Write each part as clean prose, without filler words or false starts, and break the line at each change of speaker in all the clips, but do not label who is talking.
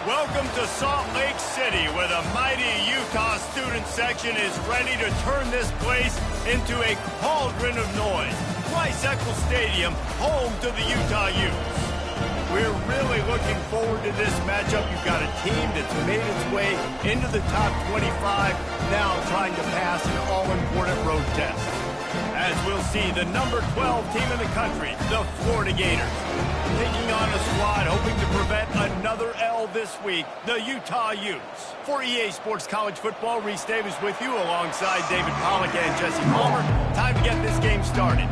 Welcome to Salt Lake City, where the mighty Utah student section is ready to turn this place into a cauldron of noise. Rice-Eccles Stadium, home to the Utah Utes. We're really looking forward to this matchup. You've got a team that's made its way into the top 25, now trying to pass an all-important road test. As we'll see, the number 12 team in the country, the Florida Gators, taking on a squad hoping to prevent another L this week, the Utah Utes. For EA Sports College Football, Reese Davis with you alongside David Pollack and Jesse Palmer. Time to get this game started.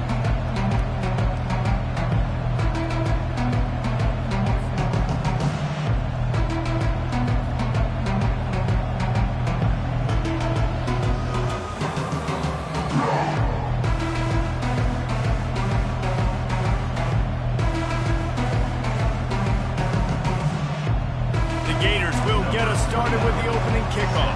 Started with the opening kickoff.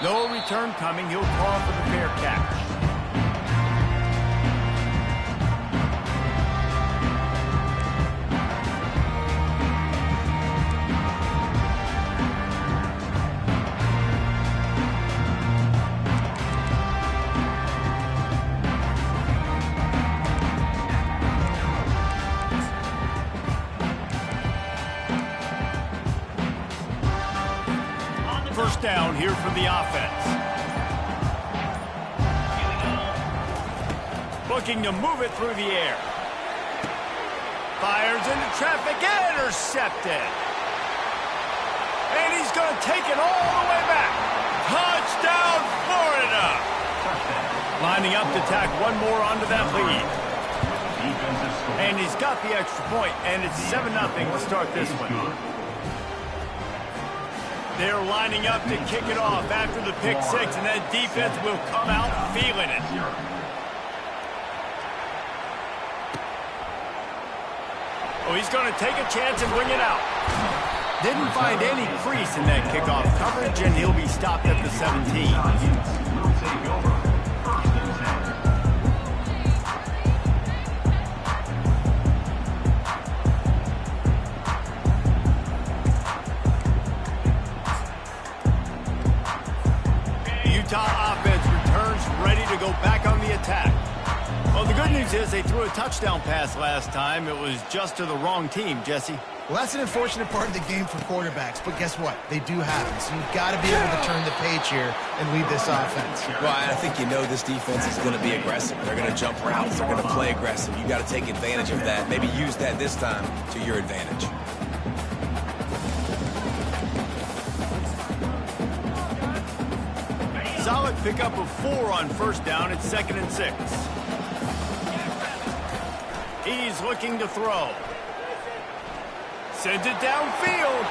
No return coming. He'll call for the fair catch. First down here for the offense. Looking to move it through the air. Fires into traffic, intercepted. And he's going to take it all the way back. Touchdown, Florida! Lining up to tack one more onto that lead. And he's got the extra point, and it's 7-0 to start this one. They're lining up to kick it off after the pick six, and that defense will come out feeling it. Oh, he's going to take a chance and bring it out. Didn't find any crease in that kickoff coverage, and he'll be stopped at the 17. Utah offense returns ready to go back on the attack. Well, the good news is they threw a touchdown pass last time. It was just to the wrong team, Jesse.
Well, that's an unfortunate part of the game for quarterbacks, but guess what? They do happen, so you've got to be able to turn the page here and lead this offense.
Well, I think you know this defense is going to be aggressive. They're going to jump routes. They're going to play aggressive. You got to take advantage of that. Maybe use that this time to your advantage.
Solid pickup of 4 on first down. It's 2nd and 6. He's looking to throw. Sends it downfield.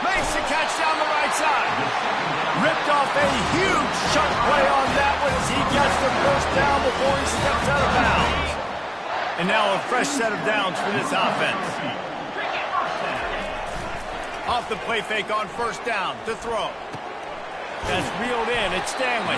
Makes the catch down the right side. Ripped off a huge chunk play on that one as he gets the first down before he steps out of bounds. And now a fresh set of downs for this offense. Off the play fake on first down to throw. That's reeled in. It's Stanley.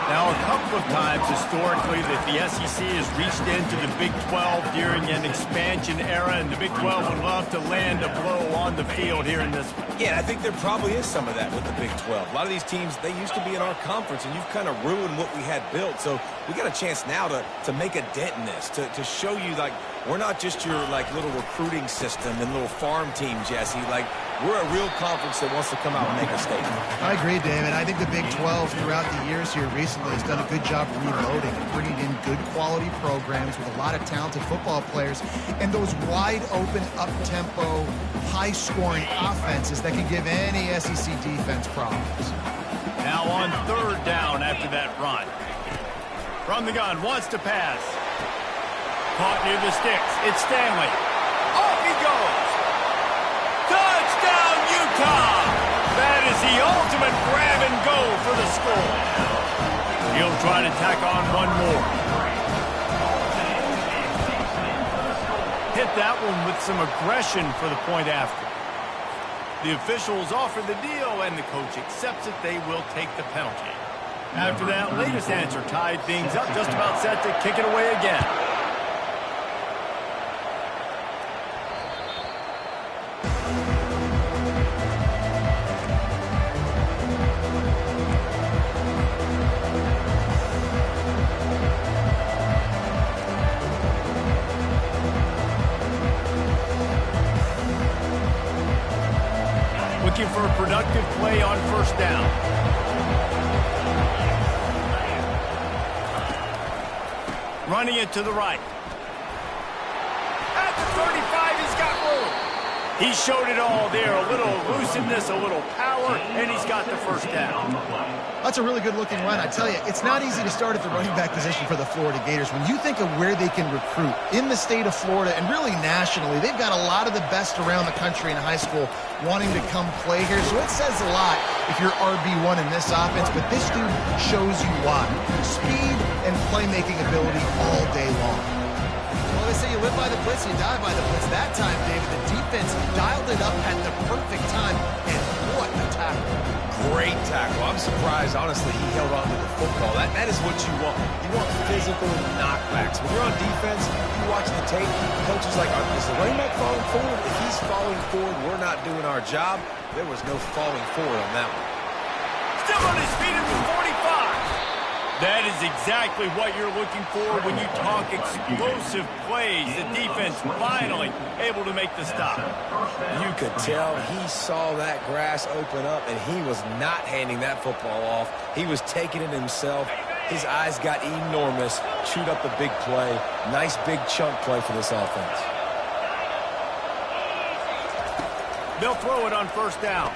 Now, a couple of times historically that the SEC has reached into the Big 12 during an expansion era, and the Big 12 would love to land a blow on the field here in this one.
Yeah, I think there probably is some of that with the Big 12. A lot of these teams, they used to be in our conference, and you've kind of ruined what we had built. So we got a chance now to make a dent in this, to show you, like, we're not just your, like, little recruiting system and little farm team, Jesse. Like, we're a real conference that wants to come out and make a statement.
I agree, David. I think the Big 12 throughout the years here recently has done a good job reloading and bringing in good quality programs with a lot of talented football players and those wide open, up-tempo, high-scoring offenses that can give any SEC defense problems.
Now on third down after that run. From the gun, wants to pass. Caught near the sticks. It's Stanley. Off he goes. Touchdown, Utah! That is the ultimate grab and go for the score. He'll try to tack on one more. Hit that one with some aggression for the point after. The officials offer the deal, and the coach accepts it. They will take the penalty. After that latest answer tied things up, just about set to kick it away again. Looking for a productive play on first down. Running it to the right. At the 35, he's got room. He showed it all there. A little elusiveness, a little power, and he's got the first down.
That's a really good-looking run. I tell you, it's not easy to start at the running back position for the Florida Gators. When you think of where they can recruit in the state of Florida and really nationally, they've got a lot of the best around the country in high school wanting to come play here. So it says a lot if you're RB1 in this offense, but this dude shows you why. Speed and playmaking ability all day long. Well, they say you live by the blitz, you die by the blitz. That time, David, the defense dialed it up at the perfect time, and what a tackle.
Great tackle. I'm surprised, honestly, he held on to the football. That is what you want. You want physical knockbacks. When you're on defense, you watch the tape, the coach is like, is the running back falling forward? If he's falling forward, we're not doing our job. There was no falling forward on that one.
Still on his feet at the 45. That is exactly what you're looking for when you talk explosive plays. The defense finally able to make the stop.
You could tell he saw that grass open up, and he was not handing that football off. He was taking it himself. His eyes got enormous, chewed up the big play. Nice big chunk play for this offense.
They'll throw it on first down.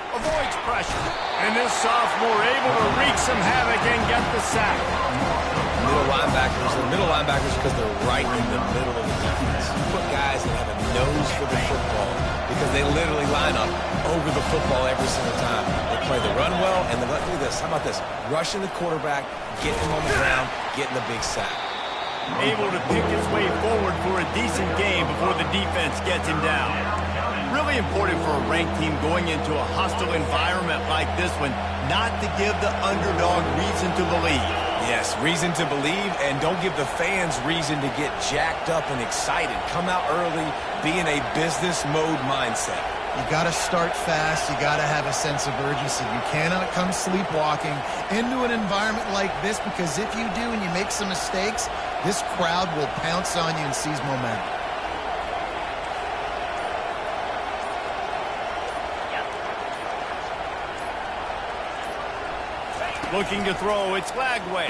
Avoids pressure. And this sophomore able to wreak some havoc and get the sack.
Middle linebackers because they're right in the middle of the defense. You put guys that have a nose for the football because they literally line up over the football every single time. They play the run well, and look at this. How about this? Rushing the quarterback, getting him on the ground, getting the big sack.
Able to pick his way forward for a decent game before the defense gets him down. Really important for a ranked team going into a hostile environment like this one, not to give the underdog reason to believe.
Yes, reason to believe, and don't give the fans reason to get jacked up and excited. Come out early, be in a business mode mindset.
You got to start fast. You got to have a sense of urgency. You cannot come sleepwalking into an environment like this, because if you do and you make some mistakes, this crowd will pounce on you and seize momentum.
Looking to throw, it's Lagway.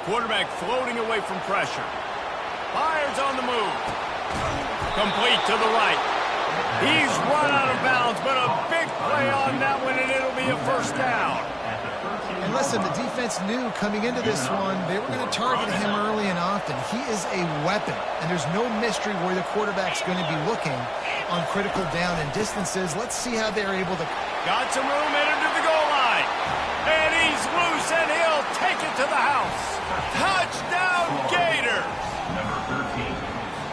Quarterback floating away from pressure. Fires on the move. Complete to the right. He's run out of bounds, but a big play on that one, and it'll be a first down.
And listen, the defense knew coming into this one, they were going to target him early and often. He is a weapon, and there's no mystery where the quarterback's going to be looking on critical down and distances. Let's see how they're able to...
Got some room, headed to the goal line. And he's loose, and he'll take it to the house. Touchdown, Gators!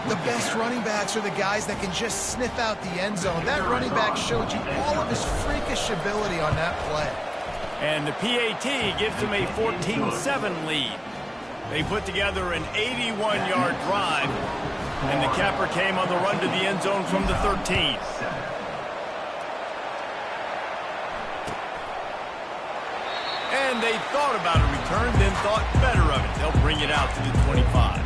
The best running backs are the guys that can just sniff out the end zone. That running back showed you all of his freakish ability on that play.
And the PAT gives him a 14-7 lead. They put together an 81-yard drive, and the capper came on the run to the end zone from the 13. And they thought about a return, then thought better of it. They'll bring it out to the 25.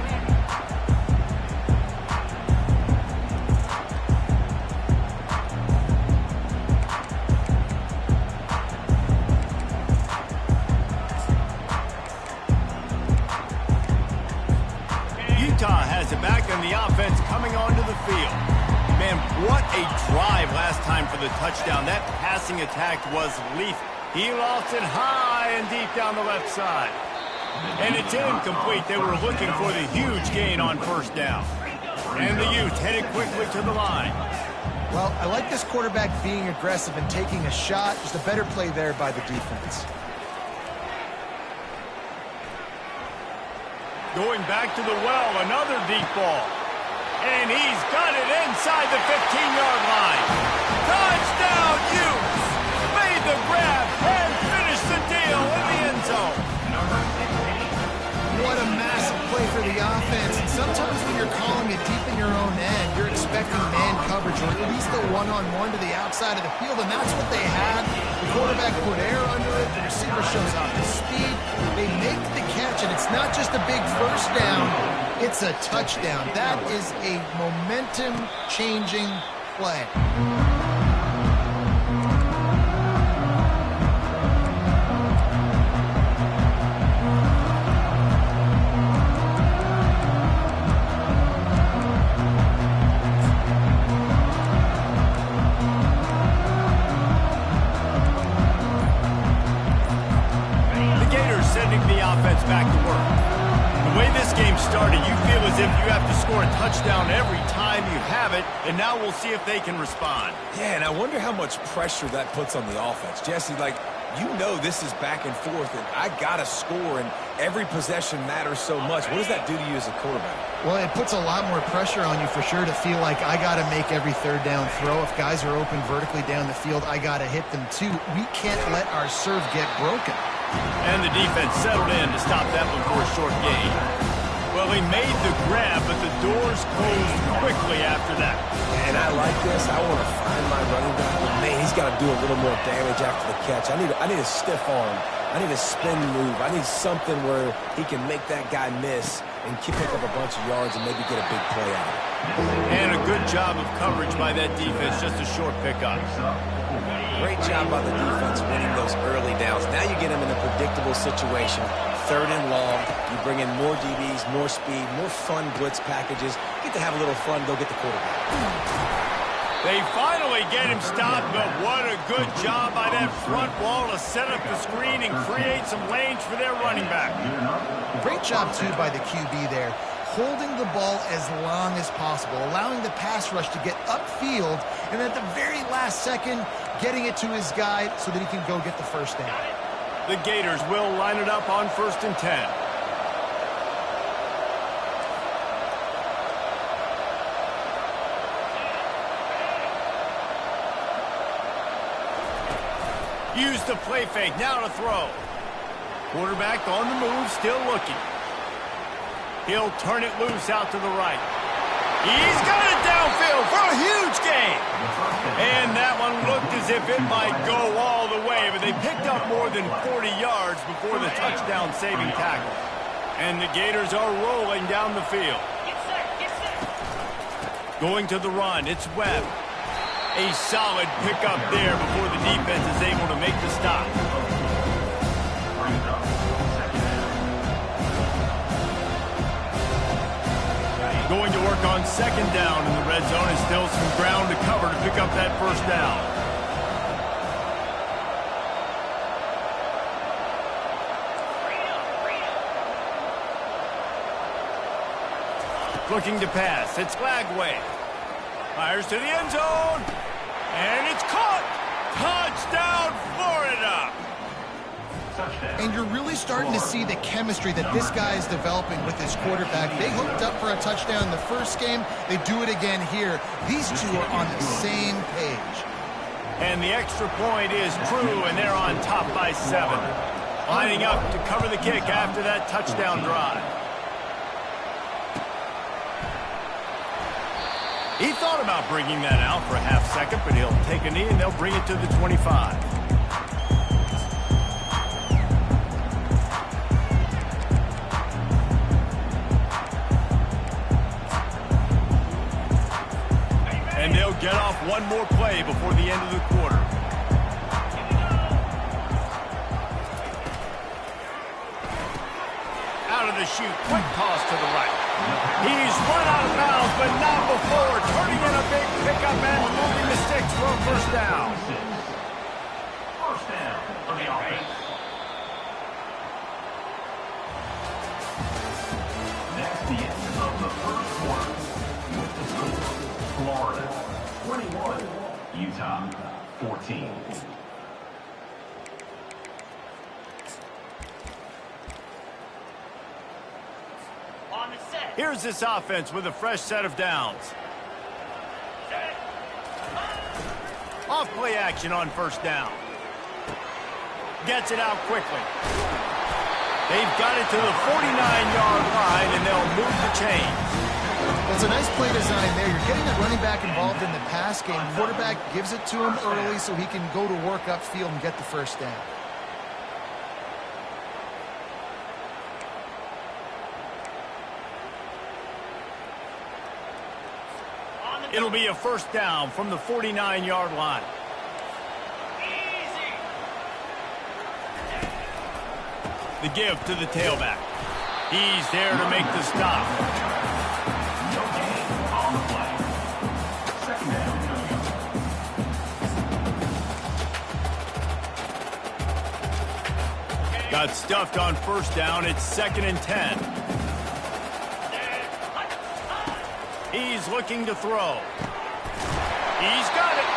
Utah has it back, and the offense coming onto the field. Man, what a drive last time for the touchdown. That passing attack was lethal. He lost it high and deep down the left side. And it's incomplete. They were looking for the huge gain on first down. And the Utes headed quickly to the line.
Well, I like this quarterback being aggressive and taking a shot. Just a better play there by the defense.
Going back to the well, another deep ball. And he's got it inside the 15-yard line. Touchdown, Utes! Made the grab and finished the deal.
you're calling it deep in your own end. You're expecting man coverage or at least a one-on-one to the outside of the field, and that's what they had. The quarterback put air under it. The receiver shows off his speed. They make the catch, and it's not just a big first down. It's a touchdown. That is a momentum-changing play.
Back to work. The way this game started, you feel as if you have to score a touchdown every time you have it, and now we'll see if they can respond.
Yeah, and I wonder how much pressure that puts on the offense. Jesse, like, you know this is back and forth, and I got to score, and every possession matters so much. What does that do to you as a quarterback?
Well, it puts a lot more pressure on you for sure to feel like I got to make every third down throw. If guys are open vertically down the field, I got to hit them too. We can't let our serve get broken.
And the defense settled in to stop that one for a short gain. Well, he made the grab, but the doors closed quickly after that.
And I like this. I want to find my running back, but man, he's got to do a little more damage after the catch. I need a stiff arm. I need a spin move. I need something where he can make that guy miss and pick up a bunch of yards and maybe get a big play out of it.
And a good job of coverage by that defense, just a short pickup.
Great job by the defense winning those early downs. Now you get them in a predictable situation. Third and long. You bring in more DBs, more speed, more fun blitz packages. You get to have a little fun, go get the quarterback.
They finally get him stopped, but what a good job by that front wall to set up the screen and create some lanes for their running back.
Great job, too, by the QB there, holding the ball as long as possible, allowing the pass rush to get upfield, and at the very last second, getting it to his guy so that he can go get the first down.
The Gators will line it up on 1st and 10. Use the play fake, now to throw. Quarterback on the move, still looking. He'll turn it loose out to the right. He's got it downfield for a huge gain. And that one looked as if it might go all the way, but they picked up more than 40 yards before the touchdown-saving tackle. And the Gators are rolling down the field. Going to the run, it's Webb. A solid pickup there before the defense is able to make the stop. Going to work on 2nd down in the red zone, and still some ground to cover to pick up that first down. Looking to pass, it's Lagway. Fires to the end zone, and it's caught. Touchdown, Florida!
And you're really starting to see the chemistry that this guy is developing with his quarterback. They hooked up for a touchdown in the first game. They do it again here. These two are on the same page.
And the extra point is true, and they're on top by 7. Lining up to cover the kick after that touchdown drive. He thought about bringing that out for a half second, but he'll take a knee and they'll bring it to the 25. And they'll get off one more play before the end of the quarter. Out of the chute, quick toss to the right. He's run out of bounds, but not before. Turning in a big pickup and moving the sticks for a first down.
First down for the offense. That's the end of the first quarter. With the score, Florida 21, Utah 14.
Here's this offense with a fresh set of downs. Off play action on first down. Gets it out quickly. They've got it to the 49-yard line, and they'll move the chains.
Well, it's a nice play design there. You're getting the running back involved in the pass game. Quarterback gives it to him early so he can go to work upfield and get the first down.
It'll be a first down from the 49-yard line. The give to the tailback. He's there to make the stop.
No gain on the play. Second down.
Got stuffed on first down. It's 2nd and 10. He's looking to throw. He's got it.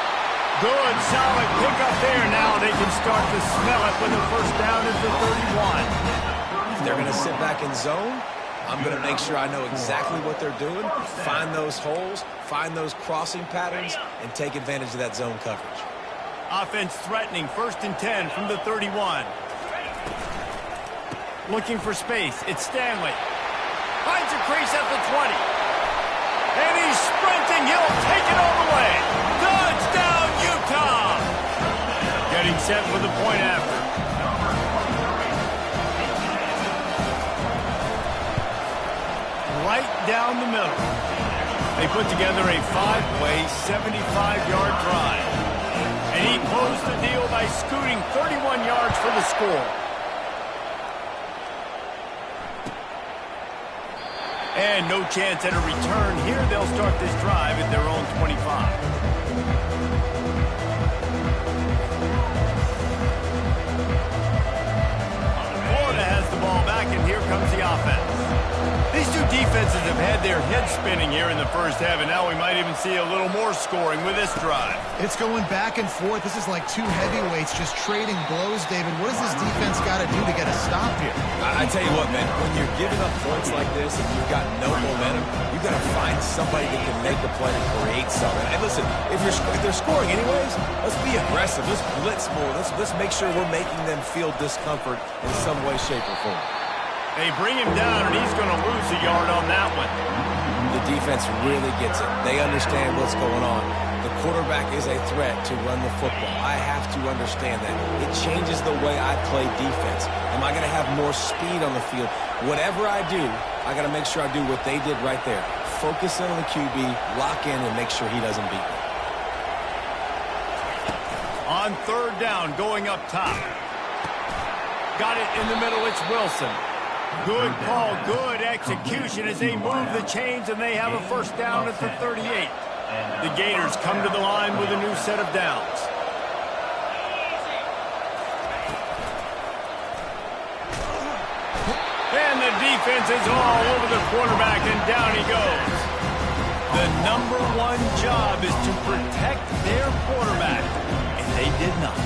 Good, solid pickup there. Now they can start to smell it when the first down is the 31.
If they're going to sit back in zone, I'm going to make sure I know exactly what they're doing, find those holes, find those crossing patterns, and take advantage of that zone coverage.
Offense threatening, 1st and 10 from the 31. Looking for space. It's Stanley. Finds a crease at the 20. And he's sprinting. He'll take it all the way. Touchdown, Utah! Getting set for the point after. Right down the middle. They put together a 5-play, 75-yard drive. And he closed the deal by scooting 31 yards for the score. And no chance at a return here. They'll start this drive at their own 25. Florida has the ball back, and here comes the offense. These two defenses have had their heads spinning here in the first half, and now we might even see a little more scoring with this drive.
It's going back and forth. This is like two heavyweights just trading blows, David. What does this defense got to do to get a stop here?
I tell you what, man, when you're giving up points like this and you've got no momentum, you've got to find somebody that can make a play and create something. And listen, if they're scoring anyways, let's be aggressive. Let's blitz more. Let's make sure we're making them feel discomfort in some way, shape, or form.
They bring him down, and he's going to lose a yard on that one.
The defense really gets it. They understand what's going on. The quarterback is a threat to run the football. I have to understand that. It changes the way I play defense. Am I going to have more speed on the field? Whatever I do, I got to make sure I do what they did right there. Focus in on the QB, lock in, and make sure he doesn't beat me.
On 3rd down, going up top. Got it in the middle. It's Wilson. Good call, good execution as they move the chains, and they have a first down at the 38. The Gators come to the line with a new set of downs. And the defense is all over the quarterback, and down he goes. The #1 job is to protect their quarterback, and they did not.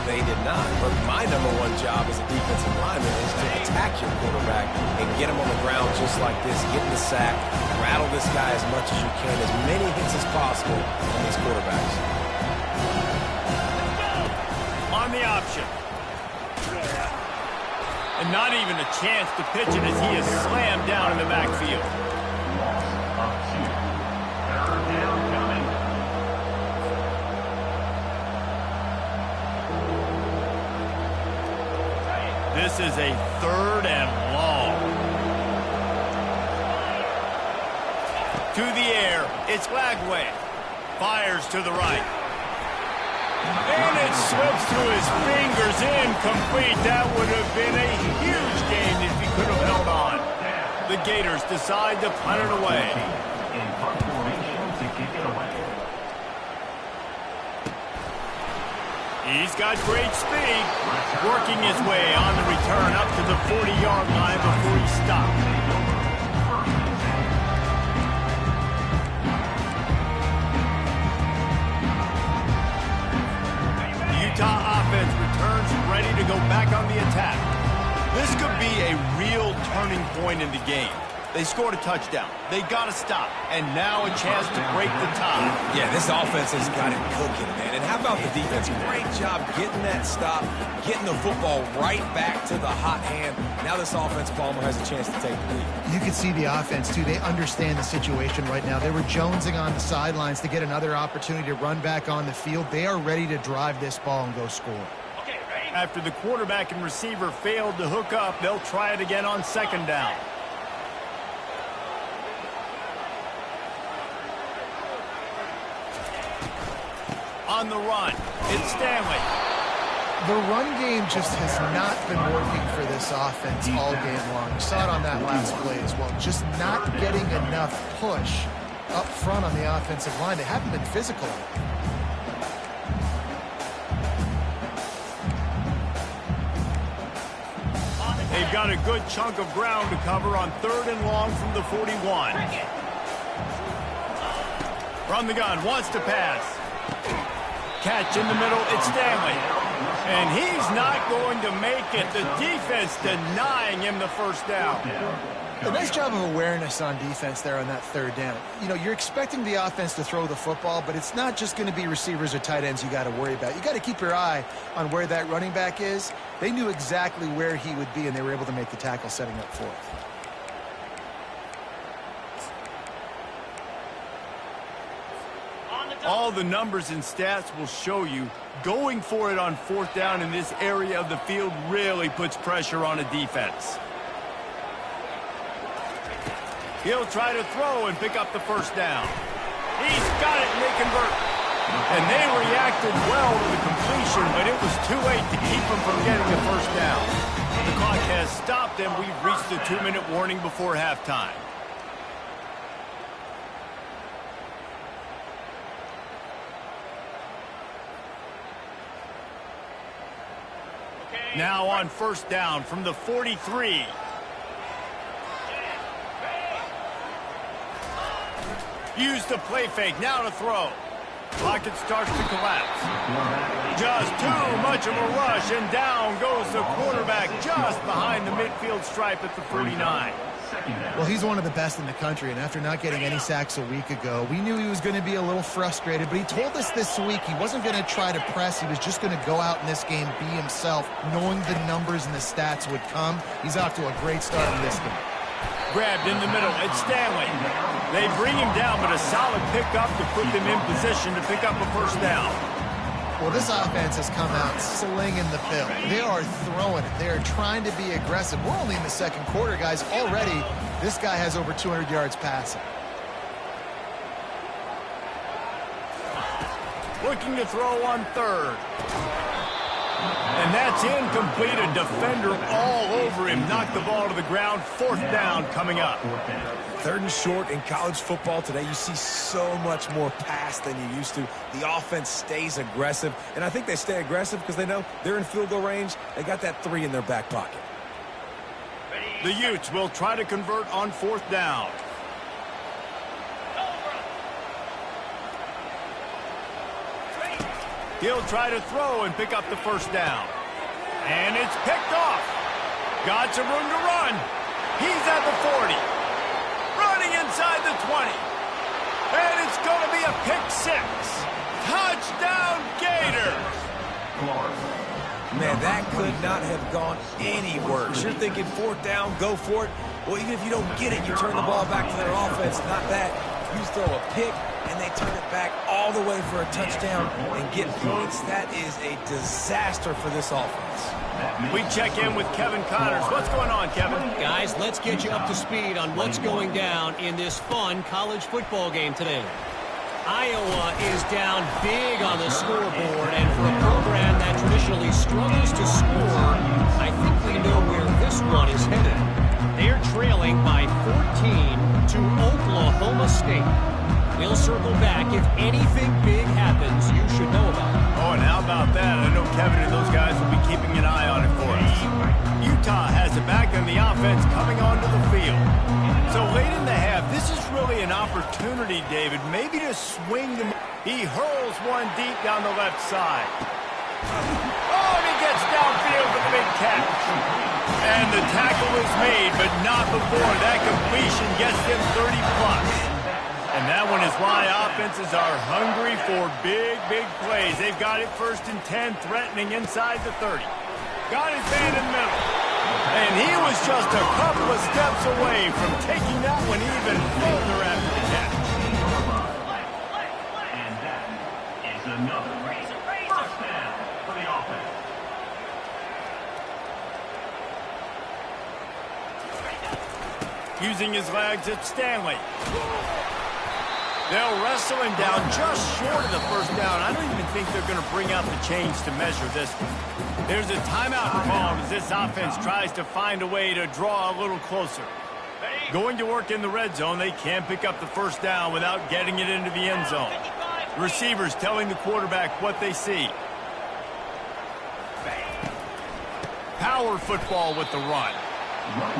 They did not. But my #1 job as a defensive lineman is to attack your quarterback and get him on the ground just like this, get in the sack, rattle this guy as much as you can, as many hits as possible on these quarterbacks.
On the option. And not even a chance to pitch it as he is slammed down in the backfield.
Loss of 2. 3rd down coming.
This is a 3rd and long. To the air, it's Lagway. Fires to the right. And it slips through his fingers, incomplete. That would have been a huge gain if he could have held on. The Gators decide to punt it away.
In punt formation to kick it away.
He's got great speed, working his way on the return up to the 40-yard line before he stopped. The Utah offense returns ready to go back on the attack. This could be a real turning point in the game. They scored a touchdown. They got to stop. And now a chance to break the tie.
Yeah, this offense has got it cooking, man. And how about the defense? Great job getting that stop, getting the football right back to the hot hand. Now this offense, Palmer, has a chance to take the lead.
You can see the offense, too. They understand the situation right now. They were jonesing on the sidelines to get another opportunity to run back on the field. They are ready to drive this ball and go score.
After the quarterback and receiver failed to hook up, they'll try it again on second down. On the run, it's Stanley.
The run game just has not been working for this offense all game long. You saw it on that last play as well. Just not getting enough push up front on the offensive line. They haven't been physical.
They've got a good chunk of ground to cover on 3rd and long from the 41. From the gun, wants to pass. Catch in the middle, it's Stanley. And he's not going to make it. The defense denying him the first down.
A nice job of awareness on defense there on that 3rd down. You know, you're expecting the offense to throw the football, but it's not just going to be receivers or tight ends you got to worry about. You got to keep your eye on where that running back is. They knew exactly where he would be, and they were able to make the tackle setting up for it.
All the numbers and stats will show you going for it on 4th down in this area of the field really puts pressure on a defense. He'll try to throw and pick up the first down. He's got it, and they convert. And they reacted well to the completion, but it was too late to keep them from getting the first down. The clock has stopped, and we've reached the 2-minute warning before halftime. Now on 1st down from the 43. Use the play fake, now to throw. Lockett starts to collapse. Just too much of a rush, and down goes the quarterback just behind the midfield stripe at the 49.
Well, he's one of the best in the country, and after not getting any sacks a week ago, we knew he was going to be a little frustrated, but he told us this week he wasn't going to try to press. He was just going to go out in this game, be himself, knowing the numbers and the stats would come. He's off to a great start in this game.
Grabbed in the middle, it's Stanley. They bring him down, but a solid pickup to put them in position to pick up a first down.
Well, this offense has come out slinging the pill. They are throwing it. They are trying to be aggressive. We're only in the 2nd quarter, guys. Already, this guy has over 200 yards passing.
Looking to throw on 3rd. And that's incomplete. A defender all over him. Knocked the ball to the ground. 4th down coming up.
3rd and short in college football today. You see so much more pass than you used to. The offense stays aggressive, and I think they stay aggressive because they know they're in field goal range. They got that 3 in their back pocket.
The Utes will try to convert on 4th down. He'll try to throw and pick up the first down. And it's picked off. Got some room to run. He's at the 40. Running inside the 20. And it's going to be a pick 6. Touchdown Gators.
Man, that could not have gone any worse. You're thinking 4th down, go for it. Well, even if you don't get it, you turn the ball back to their offense. Not that. You throw a pick, and they turn it back all the way for a touchdown and get points. That is a disaster for this offense.
We check in with Kevin Connors. What's going on, Kevin?
Guys, let's get you up to speed on what's going down in this fun college football game today. Iowa is down big on the scoreboard, and for a program that traditionally struggles to score, I think we know where this one is headed. They're trailing by 14 to Oklahoma State. We'll circle back if anything big happens you should know about.
Oh, and how about that? I know Kevin and those guys will be keeping an eye on it for us. Utah has it back on the offense coming onto the field. So late in the half, this is really an opportunity, David, maybe to swing the... He hurls one deep down the left side. Oh, and he gets downfield for the big catch. And the tackle is made, but not before that completion gets them 30-plus. And that one is why offenses are hungry for big, big plays. They've got it 1st and 10, threatening inside the 30. Got his man in the middle. And he was just a couple of steps away from taking that one even further after the catch.
And that is another first down for the offense.
Using his legs, it's Stanley. They'll wrestle him down just short of the first down. I don't even think they're going to bring out the chains to measure this one. There's a timeout called as this offense tries to find a way to draw a little closer. Going to work in the red zone, they can't pick up the first down without getting it into the end zone. Receivers telling the quarterback what they see. Power football with the run.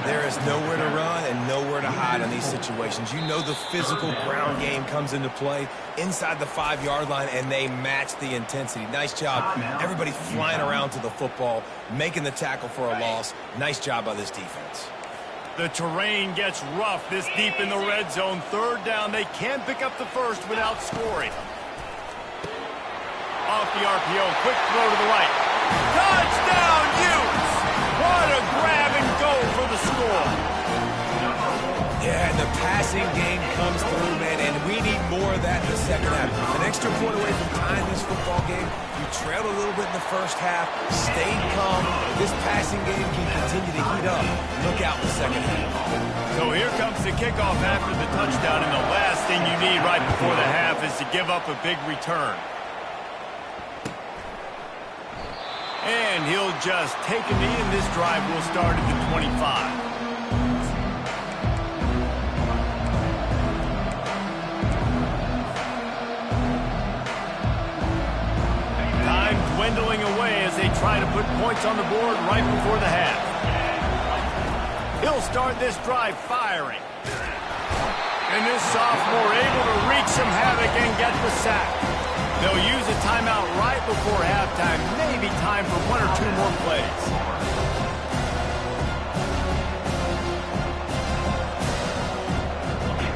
There is nowhere to run and nowhere to hide in these situations. You know the physical ground game comes into play inside the 5-yard line, and they match the intensity. Nice job. Everybody flying around to the football, making the tackle for a loss. Nice job by this defense.
The terrain gets rough this deep in the red zone. 3rd down, they can't pick up the first without scoring. Off the RPO, quick throw to the right. Touchdown, Utes! What a grab and go for the score.
Yeah, and the passing game comes through, man, and we need more of that in the second half. An extra point away from tying this football game. You trailed a little bit in the first half, stayed calm. This passing game can continue to heat up. Look out in the second half.
So here comes the kickoff after the touchdown, and the last thing you need right before the half is to give up a big return. And he'll just take a knee, and this drive will start at the 25. Time dwindling away as they try to put points on the board right before the half. He'll start this drive firing. And this sophomore able to wreak some havoc and get the sack. They'll use a timeout right before halftime. Maybe time for 1 or 2 more plays.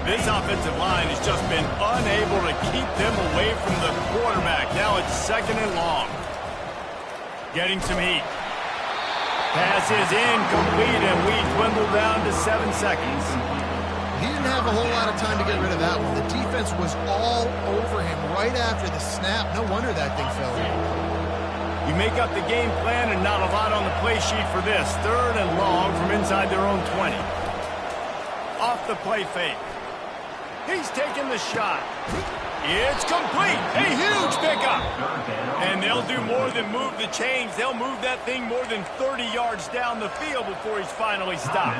This offensive line has just been unable to keep them away from the quarterback. Now it's 2nd and long. Getting some heat. Pass is incomplete, and we dwindle down to 7 seconds.
He didn't have a whole lot of time to get rid of that one. The defense was all over him right after the snap. No wonder that thing fell in.
You make up the game plan and not a lot on the play sheet for this. 3rd and long from inside their own 20. Off the play fake. He's taking the shot. It's complete. A huge pickup. And they'll do more than move the chains. They'll move that thing more than 30 yards down the field before he's finally stopped.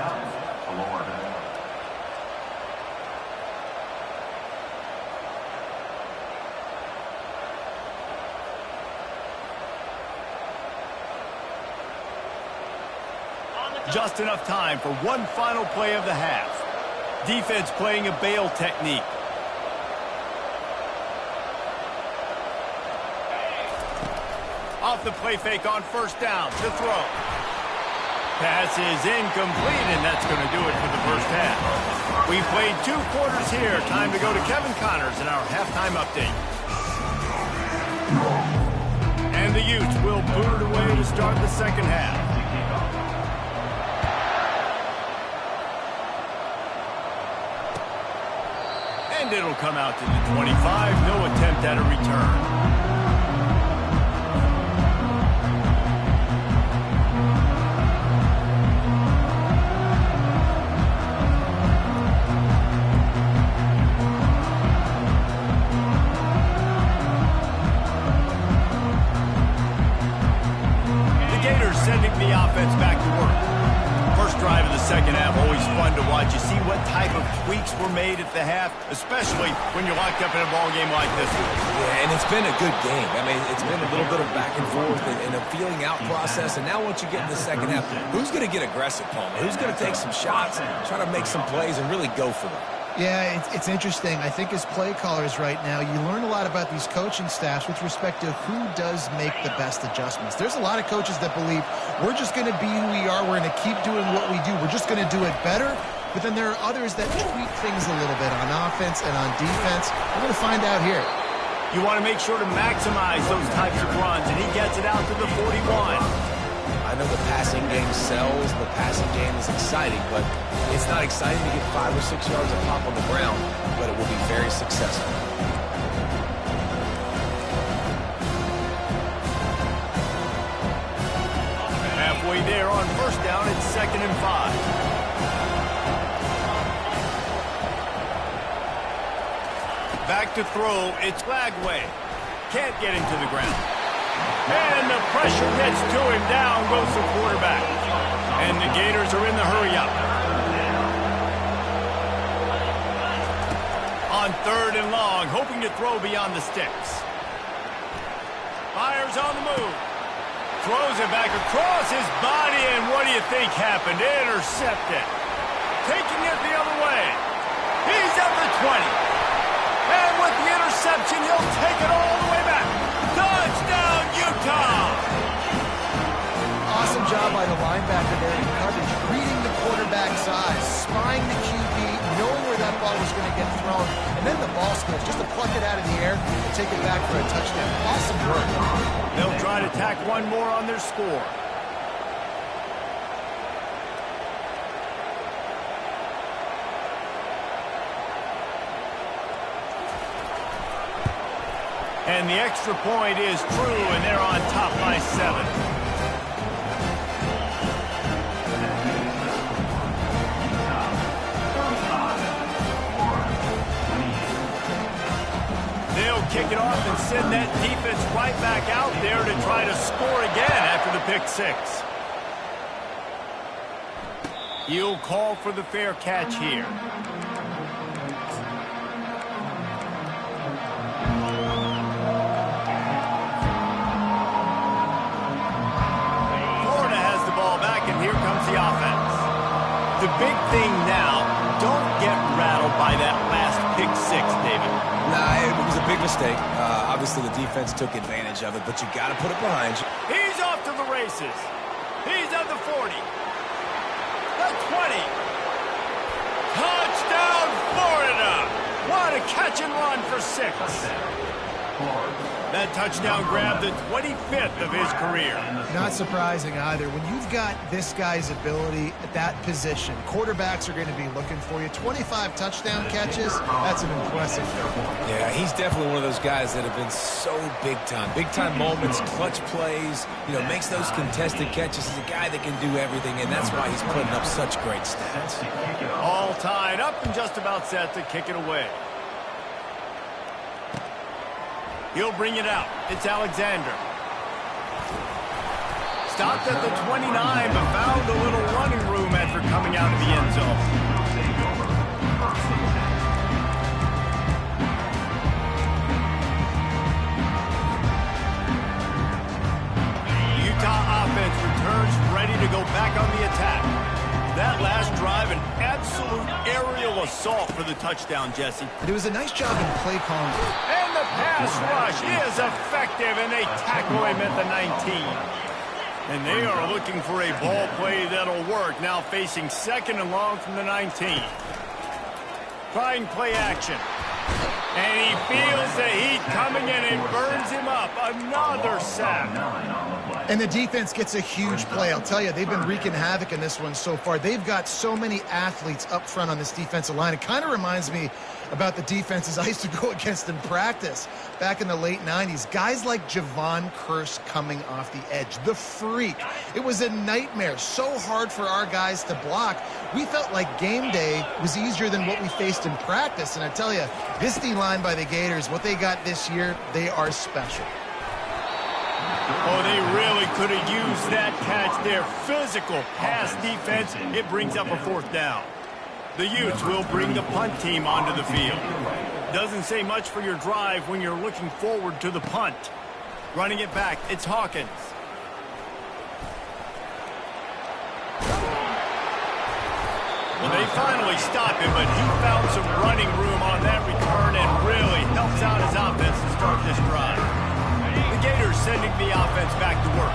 Just enough time for one final play of the half. Defense playing a bail technique. Off the play fake on 1st down to throw. Pass is incomplete, and that's going to do it for the first half. We played 2 quarters here. Time to go to Kevin Connors in our halftime update. And the Utes will boot it away to start the second half. And it'll come out to the 25. No attempt at a return. The Gators sending the offense back to work. First drive of the second half, always fun to watch. You see what type of tweaks were made at the half, especially when you're locked up in a ball game like this one.
Yeah, and it's been a good game. I mean, it's been a little bit of back and forth and a feeling out process. And now once you get in the second half, who's going to get aggressive, Palmer? Who's going to take some shots, try to make some plays, and really go for them?
Yeah, it's interesting. I think as play callers right now, you learn a lot about these coaching staffs with respect to who does make the best adjustments. There's a lot of coaches that believe we're just going to be who we are. We're going to keep doing what we do. We're just going to do it better. But then there are others that tweak things a little bit on offense and on defense. We're going to find out here.
You want to make sure to maximize those types of runs, and he gets it out to the 41.
I know the passing game sells, the passing game is exciting, but it's not exciting to get 5 or 6 yards of pop on the ground, but it will be very successful.
Halfway there on first down, it's 2nd and 5. Back to throw, it's Lagway. Can't get him to the ground. And the pressure gets to him. Down goes the quarterback. And the Gators are in the hurry-up. On 3rd and long, hoping to throw beyond the sticks. Fires on the move. Throws it back across his body, and what do you think happened? Intercepted. Taking it the other way. He's at the 20. And with the interception, he'll take it all the way back. Touchdown, Utah!
Awesome job by the linebacker there in coverage, reading the quarterback's eyes, spying the QB, knowing where that ball was going to get thrown, and then the ball skills, just to pluck it out of the air and take it back for a touchdown. Awesome work.
They'll try to tack one more on their score. And the extra point is true, and they're on top by 7. They'll kick it off and send that defense right back out there to try to score again after the pick 6. He'll call for the fair catch here. The big thing now, don't get rattled by that last pick 6, David.
Nah, it was a big mistake. Obviously, the defense took advantage of it, but you got to put it behind you.
He's off to the races. He's at the 40. The 20. Touchdown, Florida. What a catch and run for 6. That touchdown grabbed the 25th of his career.
Not surprising either. When you've got this guy's ability at that position, quarterbacks are going to be looking for you. 25 touchdown catches, that's an impressive thing.
Yeah, he's definitely one of those guys that have been so big time. Big time moments, clutch plays, makes those contested catches. He's a guy that can do everything, and that's why he's putting up such great stats.
All tied up and just about set to kick it away. He'll bring it out. It's Alexander. Stopped at the 29, but found a little running room after coming out of the end zone. Utah offense returns ready to go back on the attack. That last drive, an absolute aerial assault for the touchdown, Jesse.
It was a nice job in play calling.
And the pass rush is effective, and they tackle him at the 19. And they are looking for a ball play that'll work. Now facing 2nd and long from the 19. Trying play action. And he feels the heat coming in and burns him up. Another sack.
And the defense gets a huge play. I'll tell you, they've been wreaking havoc in this one so far. They've got so many athletes up front on this defensive line. It kind of reminds me about the defenses I used to go against in practice back in the late 90s. Guys like Javon Curse coming off the edge. The freak. It was a nightmare. So hard for our guys to block. We felt like game day was easier than what we faced in practice. And I tell you, this D-line by the Gators, what they got this year, they are special.
Oh, they really could have used that catch there. Physical pass defense. It brings up a 4th down. The Utes will bring the punt team onto the field. Doesn't say much for your drive when you're looking forward to the punt. Running it back, it's Hawkins. Well, they finally really stop him, but he found some running room on that return and really helps out his offense to start this drive. The Gators sending the offense back to work.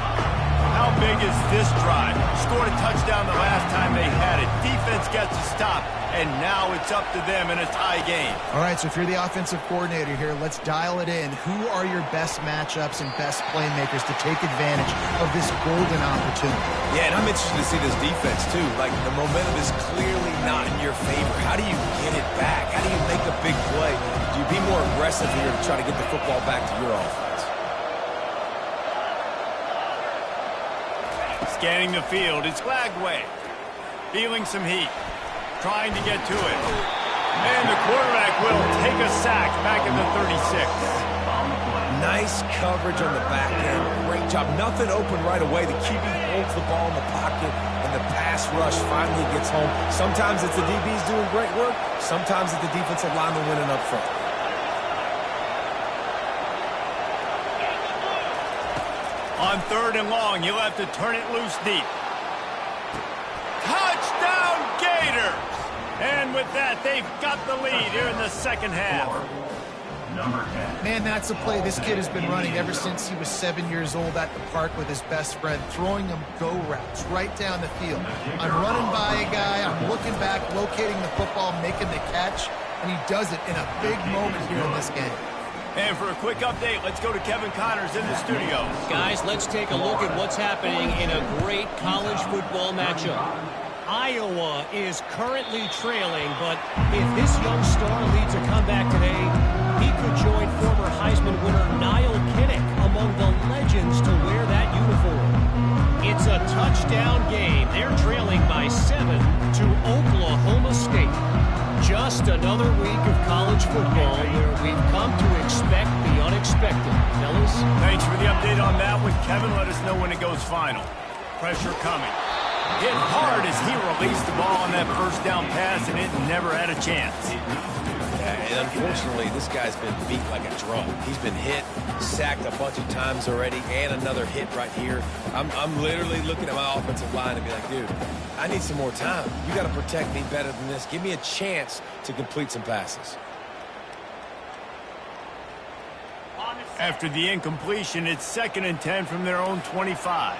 How big is this drive? Scored a touchdown the last time they had it. Defense gets a stop, and now it's up to them in a tie game.
All right, so if you're the offensive coordinator here, let's dial it in. Who are your best matchups and best playmakers to take advantage of this golden opportunity?
Yeah, and I'm interested to see this defense, too. Like, the momentum is clearly not in your favor. How do you get it back? How do you make a big play? Do you be more aggressive here to try to get the football back to your offense?
Scanning the field, it's Lagway. Feeling some heat. Trying to get to it. And the quarterback will take a sack back at the 36.
Nice coverage on the back end. Great job. Nothing open right away. The QB holds the ball in the pocket, and the pass rush finally gets home. Sometimes it's the DBs doing great work. Sometimes it's the defensive lineman winning up front.
On 3rd and long, you'll have to turn it loose deep. Touchdown, Gators! And with that, they've got the lead here in the second half.
Number 10.
Man, that's a play this kid has been running ever since he was 7 years old at the park with his best friend, throwing him go routes right down the field. I'm running by a guy, I'm looking back, locating the football, making the catch, and he does it in a big moment here in this game.
And for a quick update, let's go to Kevin Connors in the studio.
Guys, let's take a look at what's happening in a great college football matchup. Iowa is currently trailing, but if this young star leads a comeback today, he could join former Heisman winner Niall Kinnick among the legends to wear that uniform. It's a touchdown game. They're trailing by 7 to Oklahoma State. Just another week of college football where we've come to expect the unexpected. Fellas?
Thanks for the update on that one. Kevin, let us know when it goes final. Pressure coming. Hit hard as he released the ball on that first down pass, and it never had a chance.
Yeah, and unfortunately, this guy's been beat like a drum. He's been hit, sacked a bunch of times already, and another hit right here. I'm literally looking at my offensive line and be like, dude, I need some more time. You got to protect me better than this. Give me a chance to complete some passes.
After the incompletion, it's 2nd and 10 from their own 25.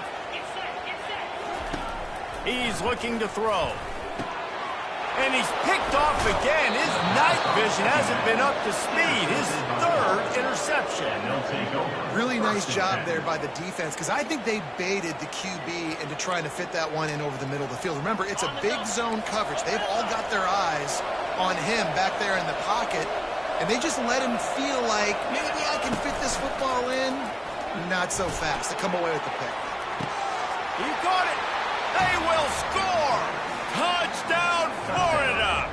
He's looking to throw. And he's picked off again. His night vision hasn't been up to speed. His 3rd interception.
Really nice job there by the defense, because I think they baited the QB into trying to fit that one in over the middle of the field. Remember, it's a big zone coverage. They've all got their eyes on him back there in the pocket, and they just let him feel like, maybe I can fit this football in. Not so fast. They come away with the pick.
He got it. They will score. Touchdown, Florida.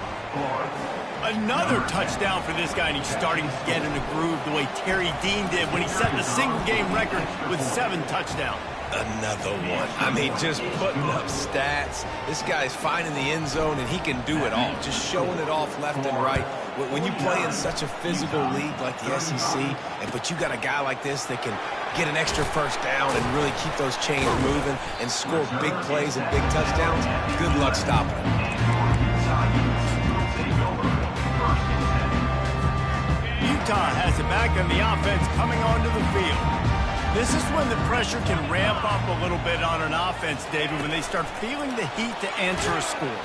Another touchdown for this guy, and he's starting to get in a groove the way Terry Dean did when he set the single-game record with 7 touchdowns.
Another one. I mean, just putting up stats. This guy's finding the end zone, and he can do it all. Just showing it off left and right. When you play in such a physical league like the SEC, but you got a guy like this that can get an extra first down and really keep those chains moving and score big plays and big touchdowns, good luck stopping him.
Utah has it back on the offense coming onto the field. This is when the pressure can ramp up a little bit on an offense, David, when they start feeling the heat to answer a score.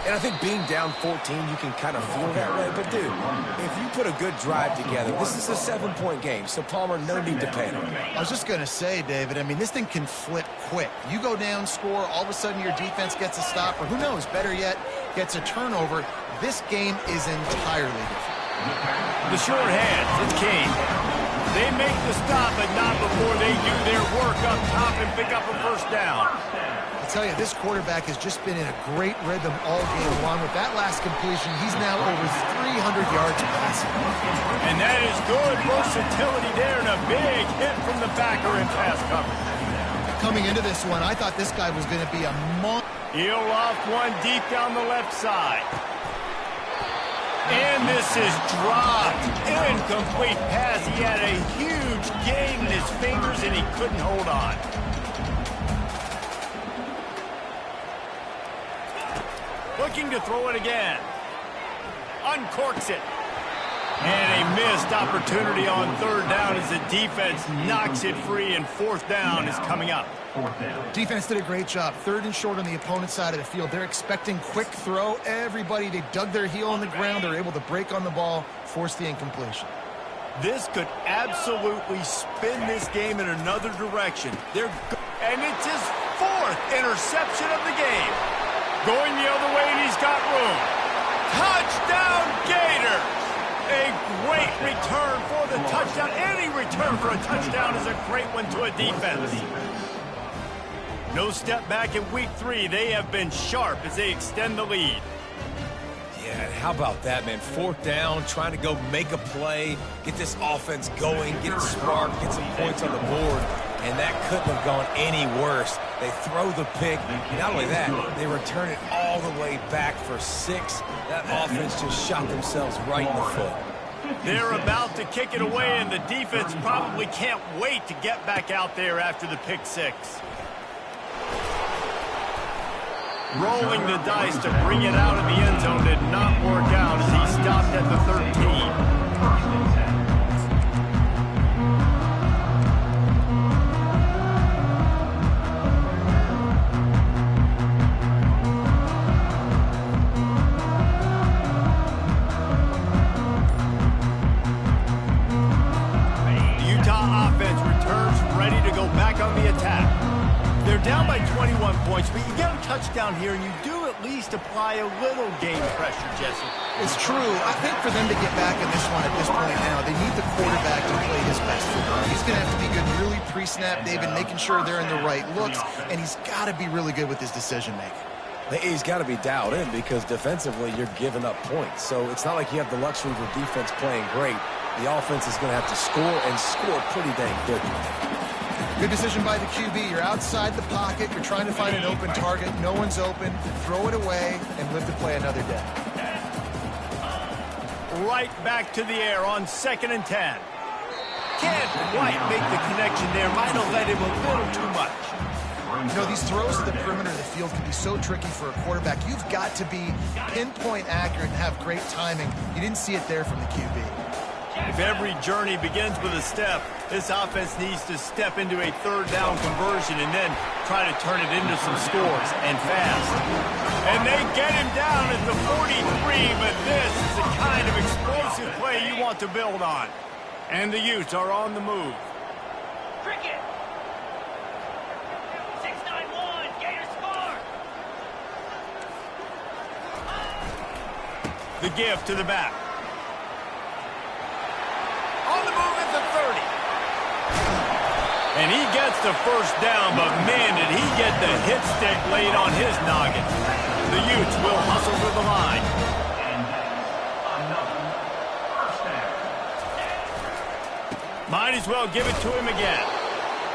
And I think being down 14, you can kind of feel that way. But, dude, if you put a good drive together, this is a 7-point game. So, Palmer, no need to panic.
I was just going to say, David, I mean, this thing can flip quick. You go down, score, all of a sudden your defense gets a stop, or who knows, better yet, gets a turnover. This game is entirely different.
The short hands, it's Kane. They make the stop, but not before they do their work up top and pick up a first down.
I tell you, this quarterback has just been in a great rhythm all game long. With that last completion, he's now over 300 yards passing.
And that is good versatility there, and a big hit from the backer in pass coverage.
Coming into this one, I thought this guy was going to be a monster.
He'll loft one deep down the left side. And this is dropped. Incomplete pass. He had a huge gain in his fingers, and he couldn't hold on. Looking to throw it again. uncorks it. And a missed opportunity on third down as the defense knocks it free, and fourth down is coming up.
Defense did a great job. Third and short on the opponent's side of the field. They're expecting quick throw. Everybody, they dug their heel on the ground. They're able to break on the ball, force the incompletion.
This could absolutely spin this game in another direction. And it's his fourth interception of the game. Going the other way, and he's got room. Touchdown, Gators! A great return for the touchdown. Any return for a touchdown is a great one to a defense. No step back in week 3. They have been sharp as they extend the lead.
Yeah, and how about that, man? Fourth down, trying to go make a play, get this offense going, get it sparked, get some points on the board, and that couldn't have gone any worse. They throw the pick. Not only that, they return it all the way back for 6. That offense just shot themselves right in the foot.
They're about to kick it away, and the defense probably can't wait to get back out there after the pick 6. Rolling the dice to bring it out of the end zone did not work out as he stopped at the 13. Down by 21 points, but you get a touchdown here, and you do at least apply a little game pressure, Jesse.
It's true. I think for them to get back in this one at this point now, they need the quarterback to play his best football. He's going to have to be good really pre-snap, David, making sure they're in the right looks, and he's got to be really good with his decision-making.
He's got to be dialed in because defensively you're giving up points. So it's not like you have the luxury of your defense playing great. The offense is going to have to score and score pretty dang quickly.
Good decision by the QB. You're outside the pocket. You're trying to find an open target. No one's open. Throw it away and live to play another day.
Right back to the air on 2nd and 10. Can't quite make the connection there. Might have led him a little too much.
You know, these throws to the perimeter of the field can be so tricky for a quarterback. You've got to be pinpoint accurate and have great timing. You didn't see it there from the QB.
If every journey begins with a step, this offense needs to step into a third down conversion and then try to turn it into some scores, and fast. And they get him down at the 43, but this is the kind of explosive play you want to build on. And the Utes are on the move.
Cricket! 6-9-1, Gators score!
The give to the back. On the move at the 30. And he gets the first down, but man, did he get the hit stick laid on his noggin. The Utes will hustle to the line. Might as well give it to him again.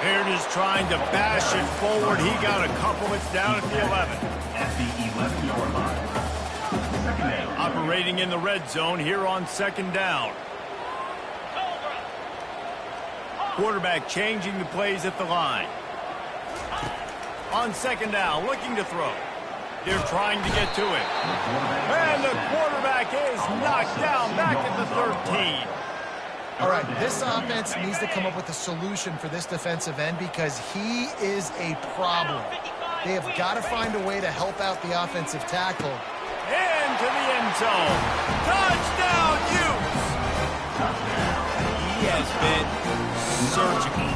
Baird is trying to bash it forward. He got a couple. It's down at the 11.
At the 11-yard line. Second down.
Operating in the red zone here on 2nd down. Quarterback changing the plays at the line. On 2nd down, looking to throw. They're trying to get to it. And the quarterback is knocked down back at the 13.
All right, this offense needs to come up with a solution for this defensive end because he is a problem. They have got to find a way to help out the offensive tackle.
Into the end zone. Touchdown, Utes! He has been surgical,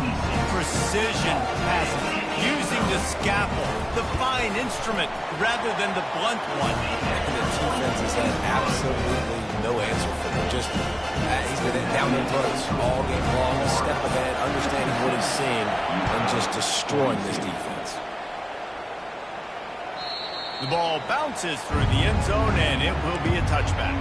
precision passing, using the scalpel, the fine instrument, rather than the blunt one.
And the defense has had absolutely no answer for him. Just, he's been down their throats all game long, a step ahead, understanding what he's seeing, and just destroying this defense.
The ball bounces through the end zone, and it will be a touchback.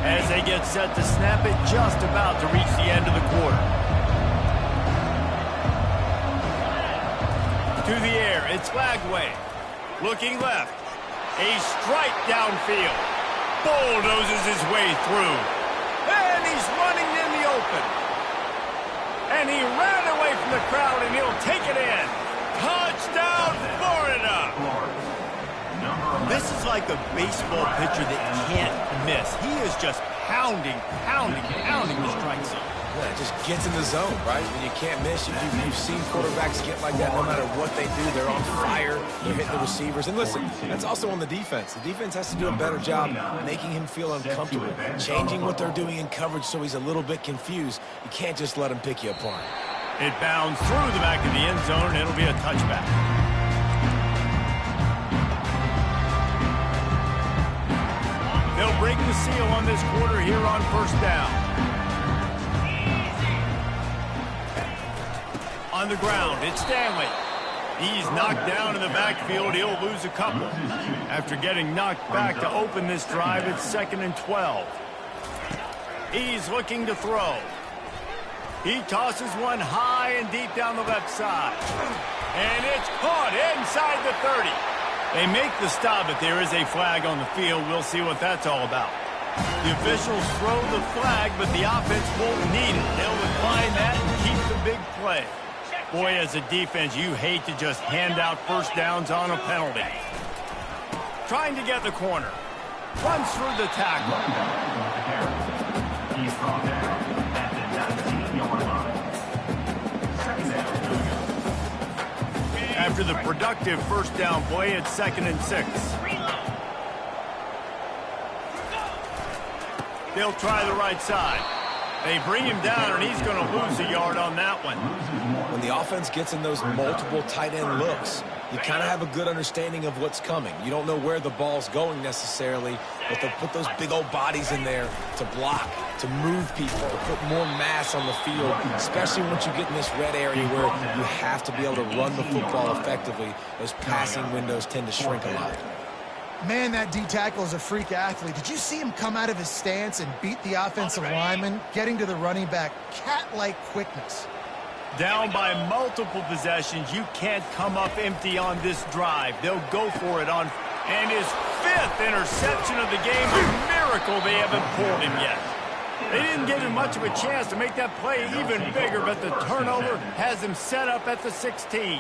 As they get set to snap it, just about to reach the end of the quarter. To the air, it's Lagway. Looking left. A strike downfield. Bulldozes his way through. And he's running in the open. And he ran away from the crowd, and he'll take it in. Touchdown, Florida! This is like a baseball pitcher that can't miss. He is just pounding the strike zone.
Yeah, it just gets in the zone, right? When you can't miss, you've seen quarterbacks get like that no matter what they do. They're on fire. They're hitting the receivers. And listen, that's also on the defense. The defense has to do a better job making him feel uncomfortable, changing what they're doing in coverage so he's a little bit confused. You can't just let him pick you apart.
It bounds through the back of the end zone, and it'll be a touchback. They'll break the seal on this quarter here on first down. On the ground, it's Stanley. He's knocked down in the backfield. He'll lose a couple. After getting knocked back to open this drive, it's 2nd and 12. He's looking to throw. He tosses one high and deep down the left side. And it's caught inside the 30. They make the stop, but there is a flag on the field. We'll see what that's all about. The officials throw the flag, but the offense won't need it. They'll decline that and keep the big play. Boy, as a defense, you hate to just hand out first downs on a penalty. Trying to get the corner. Runs through the tackle.
He's brought down at the 19-yard line. Second down.
After the productive first down play, it's 2nd and 6. They'll try the right side. They bring him down, and he's going to lose a yard on that one.
When the offense gets in those multiple tight end looks, you kind of have a good understanding of what's coming. You don't know where the ball's going necessarily, but they'll put those big old bodies in there to block, to move people, to put more mass on the field, especially once you get in this red area where you have to be able to run the football effectively. Those passing windows tend to shrink a lot.
Man, that D-tackle is a freak athlete. Did you see him come out of his stance and beat the offensive lineman, getting to the running back? Cat-like quickness.
Down by multiple possessions, you can't come up empty on this drive. They'll go for it on, and his 5th interception of the game. A miracle they haven't pulled him yet. They didn't give him much of a chance to make that play even bigger, but the turnover has him set up at the 16.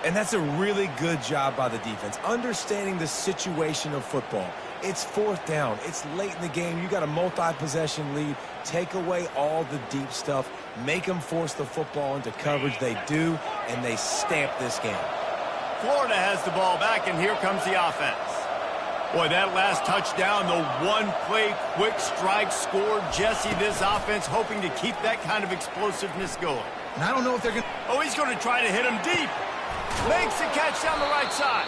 And that's a really good job by the defense, understanding the situation of football. It's 4th down. It's late in the game. You got a multi-possession lead. Take away all the deep stuff. Make them force the football into coverage. They do, and they stamp this game.
Florida has the ball back, and here comes the offense. Boy, that last touchdown, the one-play quick strike scored. Jesse, this offense hoping to keep that kind of explosiveness going.
And I don't know if they're going to...
Oh, he's going to try to hit him deep. Makes the catch down the right side.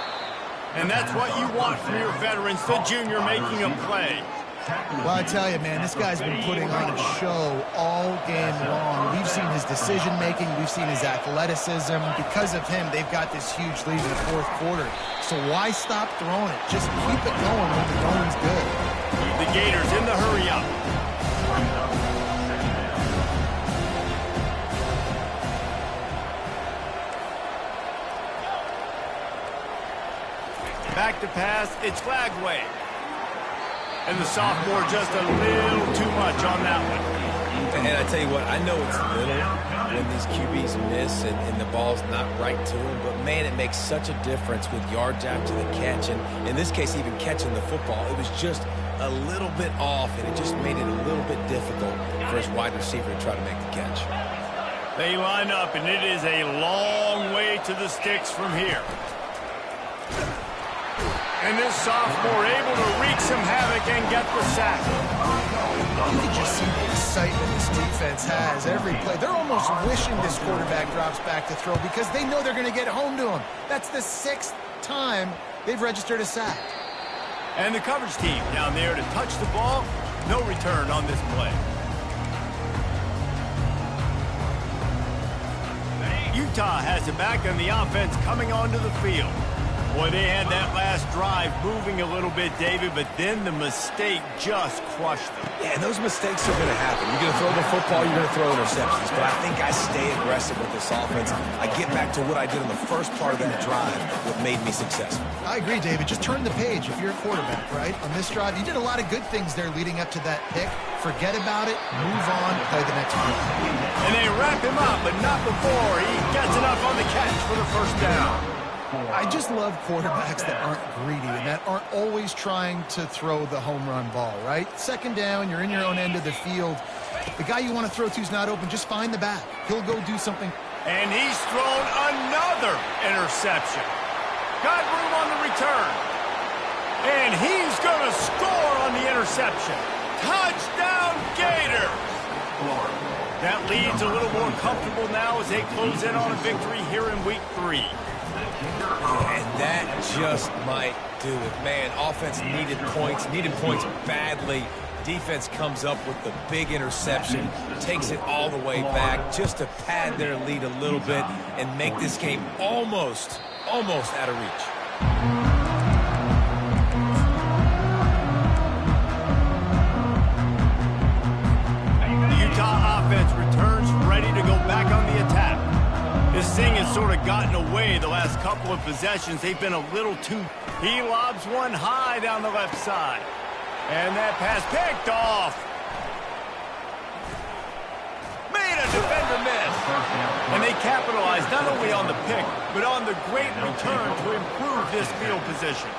And that's what you want from your veterans, the junior making a play.
Well, I tell you, man, this guy's been putting on a show all game long. We've seen his decision-making. We've seen his athleticism. Because of him, they've got this huge lead in the 4th quarter. So why stop throwing it? Just keep it going when the going's good.
The Gators in the hurry-up. Back to pass, it's flag way. And the sophomore just a little too much on that one.
And I tell you what, I know it's little when these QBs miss and the ball's not right to them, but man, it makes such a difference with yards after the catch. And in this case, even catching the football, it was just a little bit off, and it just made it a little bit difficult for his wide receiver to try to make the catch.
They line up, and it is a long way to the sticks from here. And this sophomore able to wreak some havoc and get the sack.
You can just see the excitement this defense has every play. They're almost wishing this quarterback drops back to throw because they know they're going to get home to him. That's the 6th time they've registered a sack.
And the coverage team down there to touch the ball. No return on this play. Utah has it back, and the offense coming onto the field. Boy, they had that last drive moving a little bit, David, but then the mistake just crushed them.
Yeah, and those mistakes are going to happen. You're going to throw the football, you're going to throw interceptions. But I think I stay aggressive with this offense. I get back to what I did in the first part of that drive, what made me successful.
I agree, David. Just turn the page if you're a quarterback, right? On this drive, you did a lot of good things there leading up to that pick. Forget about it, move on, play the next play.
And they wrap him up, but not before he gets enough on the catch for the first down.
I just love quarterbacks that aren't greedy and that aren't always trying to throw the home run ball, right? Second down, you're in your own end of the field. The guy you want to throw to is not open. Just find the back. He'll go do something.
And he's thrown another interception. Got room on the return. And he's going to score on the interception. Touchdown, Gators! That lead's a little more comfortable now as they close in on a victory here in Week 3.
And that just might do it. Man, offense needed points badly. Defense comes up with the big interception, takes it all the way back just to pad their lead a little bit and make this game almost out of reach.
Utah offense returns ready to go back on the attack. This thing has sort of gotten away the last couple of possessions. They've been a little too... He lobs one high down the left side. And that pass picked off. Made a defender miss. And they capitalized not only on the pick, but on the great return to improve this field position.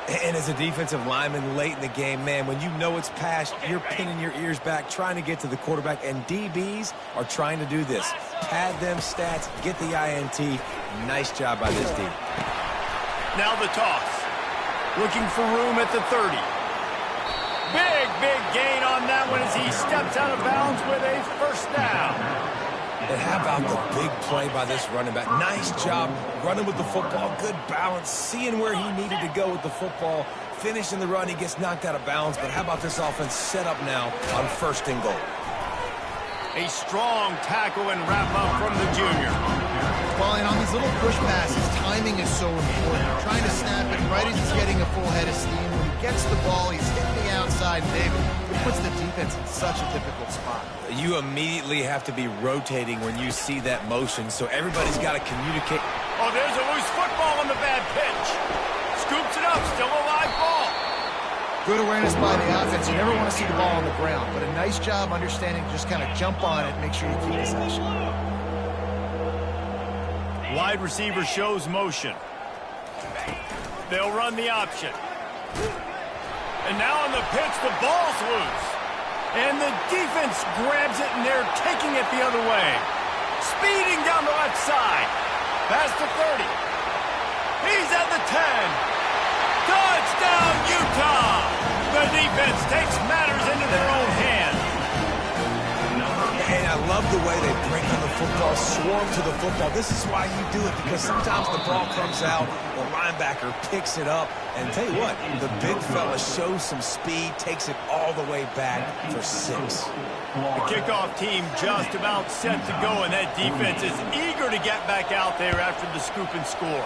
And as a defensive lineman late in the game, man, when you know it's past, you're pinning your ears back, trying to get to the quarterback, and DBs are trying to do this. Pad them stats, get the INT. Nice job by this D.
Now the toss. Looking for room at the 30. Big gain on that one as he steps out of bounds with a first down.
And how about the big play by this running back? Nice job running with the football. Good balance, seeing where he needed to go with the football. Finishing the run, he gets knocked out of bounds. But how about this offense set up now on 1st and goal?
A strong tackle and wrap up from the junior.
Well, and on these little push passes, timing is so important. Trying to snap it right as he's getting a full head of steam. When he gets the ball, he's hitting the outside. David, it puts the defense in such a difficult spot.
You immediately have to be rotating when you see that motion, so everybody's got to communicate.
Oh, there's a loose football on the bad pitch. Scoops it up, still a live ball.
Good awareness by the offense. You never want to see the ball on the ground, but a nice job understanding, just kind of jump on it, make sure you keep possession.
Wide receiver shows motion. They'll run the option. And now on the pitch, the ball's loose. And the defense grabs it, and they're taking it the other way. Speeding down the left side. Past the 30. He's at the 10. Touchdown, Utah! The defense takes matters into their own hands.
And I love the way they bring on the football, swarm to the football. This is why you do it, because sometimes the ball comes out, the linebacker picks it up, and tell you what, the big fella shows some speed, takes it all the way back for 6.
The kickoff team just about set to go, and that defense is eager to get back out there after the scoop and score.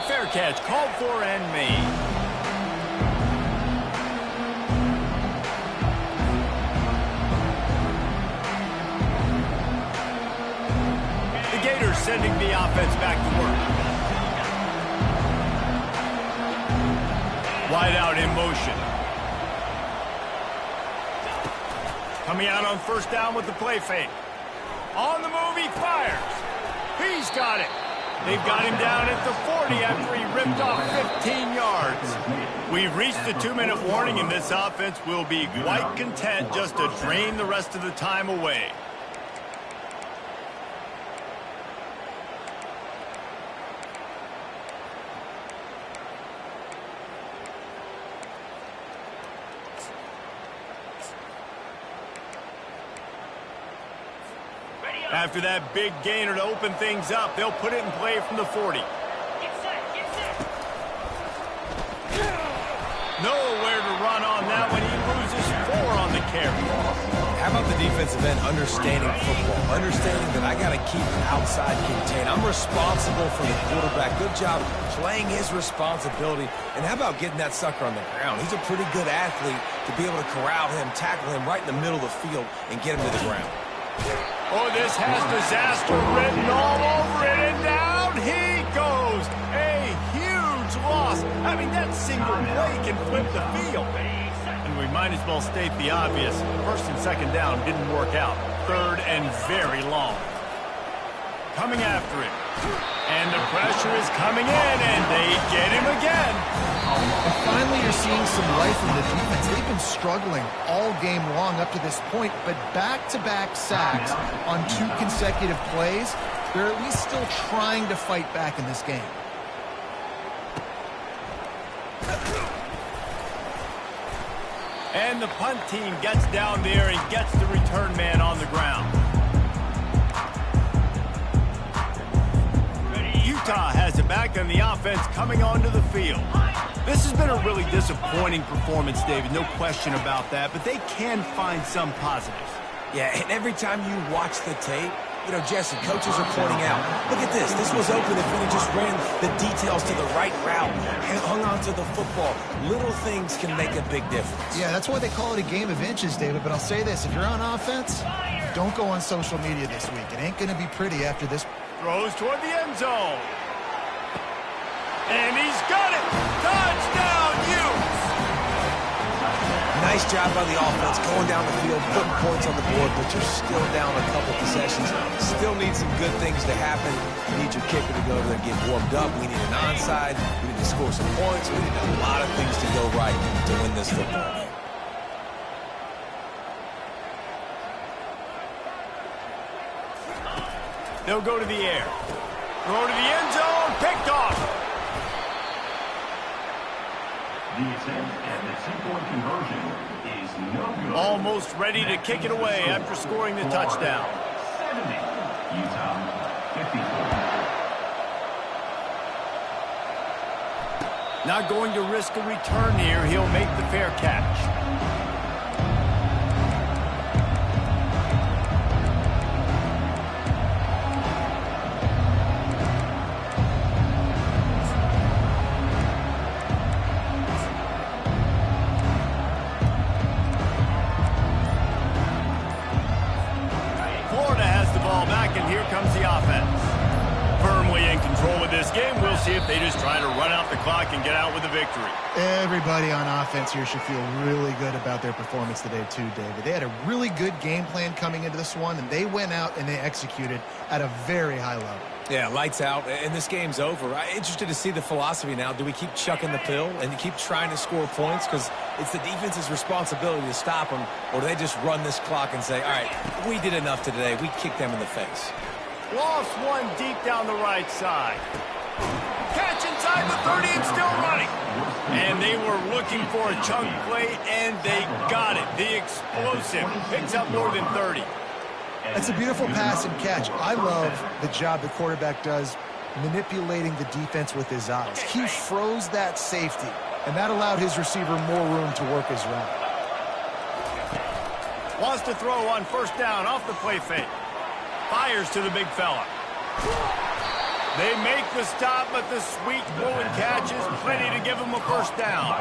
Fair catch called for and made. Gators sending the offense back to work. Wide out in motion. Coming out on 1st down with the play fake. On the move, he fires. He's got it. They've got him down at the 40 after he ripped off 15 yards. We've reached the 2-minute warning, and this offense will be quite content just to drain the rest of the time away. After that big gainer to open things up, they'll put it in play from the 40.
Get set, get set.
Nowhere to run on that one. He loses 4 on the carry.
How about the defensive end understanding football, understanding that I got to keep outside contained. I'm responsible for the quarterback. Good job playing his responsibility. And how about getting that sucker on the ground? He's a pretty good athlete to be able to corral him, tackle him right in the middle of the field, and get him to the ground.
Oh, this has disaster written all over it, and down he goes. A huge loss. I mean, that single play can flip the field. And we might as well state the obvious. First and second down didn't work out. Third and very long. Coming after it. And the pressure is coming in, and they get him again.
And finally, you're seeing some life in the defense. They've been struggling all game long up to this point, but back-to-back sacks on 2 consecutive plays, they're at least still trying to fight back in this game.
And the punt team gets down there and gets the return man on the ground. Utah has it back, and the offense coming onto the field. This has been a really disappointing performance, David, no question about that, but they can find some positives.
Yeah, and every time you watch the tape, you know, Jesse, coaches are pointing out, look at this. This was open if we just ran the details to the right route and hung on to the football. Little things can make a big difference.
Yeah, that's why they call it a game of inches, David. But I'll say this, if you're on offense, don't go on social media this week. It ain't going to be pretty after this.
Throws toward the end zone. And he's got it. Touchdown, Utes.
Nice job by the offense going down the field, putting points on the board, but you're still down a couple possessions. Still need some good things to happen. You need your kicker to go there and get warmed up. We need an onside. We need to score some points. We need a lot of things to go right to win this football game.
They'll go to the air. Throw to the end zone. Picked off.
The attempt at the two-point conversion is no good.
Almost ready to kick it away after scoring the touchdown.
70. Utah 54.
Not going to risk a return here. He'll make the fair catch. See if they just try to run out the clock and get out with a victory.
Everybody on offense here should feel really good about their performance today too, David. They had a really good game plan coming into this one, and they went out and they executed at a very high level.
Yeah, lights out, and this game's over. I'm interested to see the philosophy now. Do we keep chucking the pill and keep trying to score points? Because it's the defense's responsibility to stop them, or do they just run this clock and say, all right, we did enough today. We kicked them in the face.
Lost one deep down the right side. Catch inside the 30 and still running. And they were looking for a chunk play, and they got it. The explosive picks up more than 30.
That's a beautiful pass and catch. I love the job the quarterback does manipulating the defense with his eyes. He froze that safety, and that allowed his receiver more room to work his route.
Wants to throw on first down off the play fake. Fires to the big fella. They make the stop, but the sweet bullet catch is plenty to give them a first down.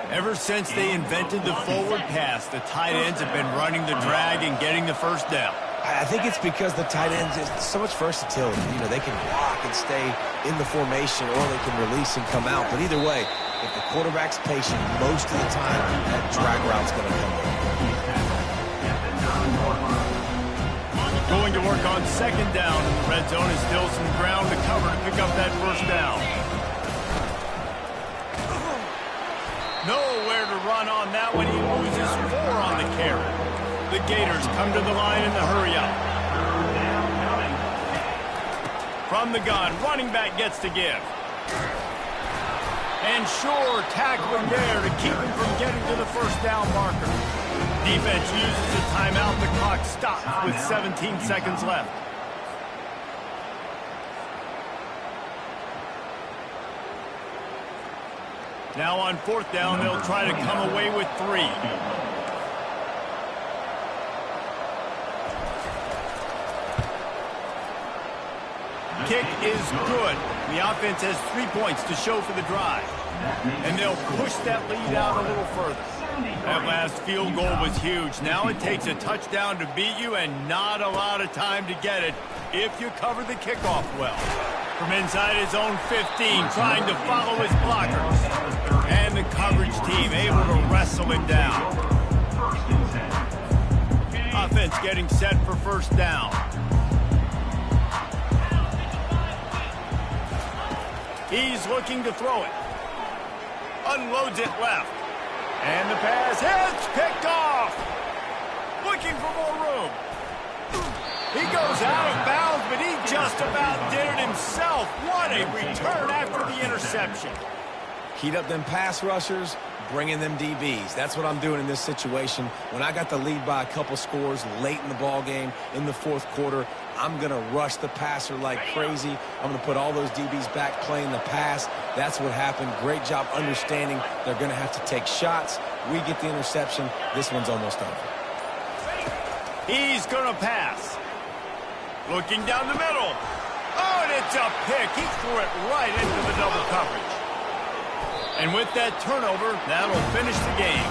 Ever since they invented the forward pass, the tight ends have been running the drag and getting the first down.
I think it's because the tight ends is so much versatility. You know, they can block and stay in the formation, or they can release and come out. But either way, if the quarterback's patient, most of the time, that drag route's going to come in.
Going to work on second down in the red zone, is still some ground to cover to pick up that first down. Nowhere to run on that one. He loses 4 on the carry. The Gators come to the line in the hurry up. From the gun, running back gets to give. And sure, tackling there to keep him from getting to the first down marker. Defense uses a timeout. The clock stops with 17 seconds left. Now on fourth down, they'll try to come away with 3. kick is good. The offense has 3 points to show for the drive. And they'll push that lead out a little further. That last field goal was huge. Now it takes a touchdown to beat you and not a lot of time to get it if you cover the kickoff well. From inside his own 15, trying to follow his blockers. And the coverage team able to wrestle him down. Offense getting set for first down. He's looking to throw it. Unloads it left. And the pass hits, picked off. Looking for more room. He goes out of bounds, but he just about did it himself. What a return after the interception.
Heat up them pass rushers, bring in them DBs. That's what I'm doing in this situation. When I got the lead by a couple scores late in the ball game, in the fourth quarter, I'm going to rush the passer like crazy. I'm going to put all those DBs back playing the pass. That's what happened. Great job understanding they're going to have to take shots. We get the interception. This one's almost over.
He's going to pass. Looking down the middle. Oh, and it's a pick. He threw it right into the double coverage. And with that turnover, that'll finish the game.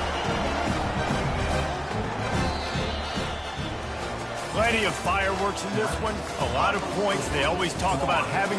Plenty of fireworks in this one. A lot of points. They always talk about having